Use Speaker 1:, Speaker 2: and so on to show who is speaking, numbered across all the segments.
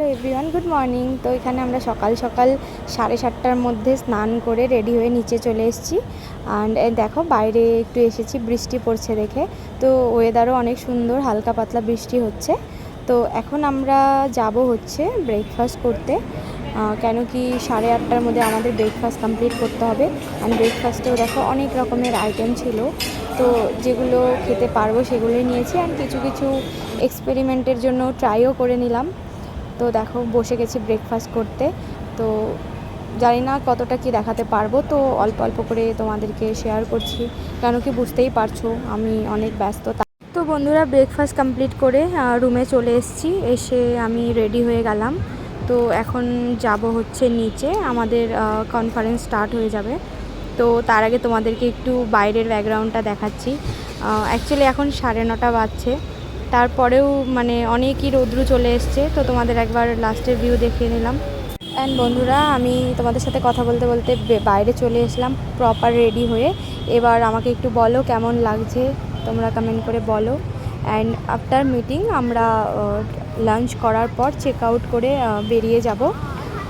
Speaker 1: Hello everyone, good morning. তো এখানে আমরা সকাল সকাল 7:30টার মধ্যে স্নান করে রেডি হয়ে নিচে চলে এসেছি। অ্যান্ড দেখো বাইরে একটু এসেছি, বৃষ্টি পড়ছে দেখে। তো ওয়েদারও অনেক সুন্দর, হালকা পাতলা বৃষ্টি হচ্ছে। তো এখন আমরা যাব হচ্ছে ব্রেকফাস্ট করতে, কেন কি 8:30টার মধ্যে আমাদের ব্রেকফাস্ট কমপ্লিট করতে হবে। অ্যান্ড ব্রেকফাস্টেও দেখো অনেক রকমের আইটেম ছিল, তো যেগুলো খেতে পারবো সেগুলোই নিয়েছি। অ্যান্ড কিছু কিছু এক্সপেরিমেন্টের জন্য ট্রাইও করে নিলাম। তো দেখো বসে গেছি ব্রেকফাস্ট করতে। তো জানি না কতটা কি দেখাতে পারবো, তো অল্প অল্প করে তোমাদেরকে শেয়ার করছি, কেন কি বুঝতেই পারছো আমি অনেক ব্যস্ত। তো বন্ধুরা, ব্রেকফাস্ট কমপ্লিট করে রুমে চলে এসেছি। এসে আমি রেডি হয়ে গেলাম। তো এখন যাব হচ্ছে নিচে, আমাদের কনফারেন্স স্টার্ট হয়ে যাবে। তো তার আগে তোমাদেরকে একটু বাইরের ব্যাকগ্রাউন্ডটা দেখাচ্ছি। অ্যাকচুয়ালি এখন 9:30 বাজছে, তারপরেও মানে অনেকই রৌদ্র চলে এসছে। তো তোমাদের একবার লাস্টের ভিউ দেখিয়ে নিলাম। অ্যান্ড বন্ধুরা, আমি তোমাদের সাথে কথা বলতে বলতে বাইরে চলে এসলাম প্রপার রেডি হয়ে। এবার আমাকে একটু বলো কেমন লাগছে, তোমরা কমেন্ট করে বলো। অ্যান্ড আফটার মিটিং আমরা লাঞ্চ করার পর চেক আউট করে বেরিয়ে যাব।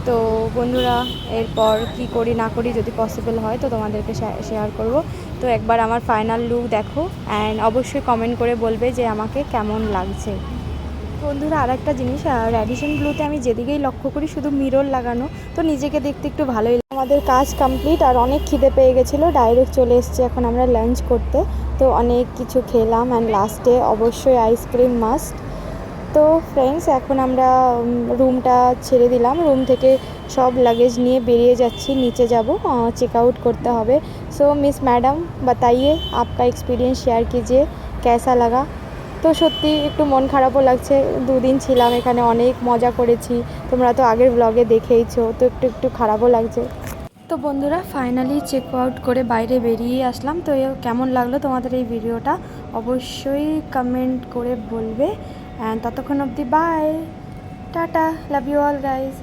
Speaker 1: তো বন্ধুরা, এরপর কি করি না করি যদি পসিবল হয় তো তোমাদেরকে শেয়ার করব। তো একবার আমার ফাইনাল লুক দেখো, অ্যান্ড অবশ্যই কমেন্ট করে বলবে যে আমাকে কেমন লাগছে। বন্ধুরা, আর একটা জিনিস, র্যাডিসন ব্লুতে আমি যেদিকেই লক্ষ্য করি শুধু মিরর লাগানো, তো নিজেকে দেখতে একটু ভালোই লাগে। আমাদের কাজ কমপ্লিট আর অনেক খিদে পেয়ে গেছিলো, ডাইরেক্ট চলে এসেছি এখন আমরা লাঞ্চ করতে। তো অনেক কিছু খেলাম, অ্যান্ড লাস্টে অবশ্যই আইসক্রিম মাস্ট। তো ফ্রেন্ডস, এখন আমরা রুমটা ছেড়ে দিলাম, রুম থেকে সব লাগেজ নিয়ে বেরিয়ে যাচ্ছি, নিচে যাব, চেক আউট করতে হবে। সো মিস ম্যাডাম, बताइए आपका एक्सपीरियंस शेयर कीजिए, कैसा लगा। তো সত্যি একটু মন খারাপও লাগছে, 2 দিন ছিলাম এখানে, অনেক মজা করেছি, তোমরা তো আগের ব্লগে দেখেইছো, তো একটু একটু খারাপও লাগছে। তো বন্ধুরা, ফাইনালি চেক আউট করে বাইরে বেরিয়ে আসলাম। তো কেমন লাগলো তোমাদের এই ভিডিওটা অবশ্যই কমেন্ট করে বলবে। অ্যান্ড ততক্ষণ অবধি bye, tata, love you all guys.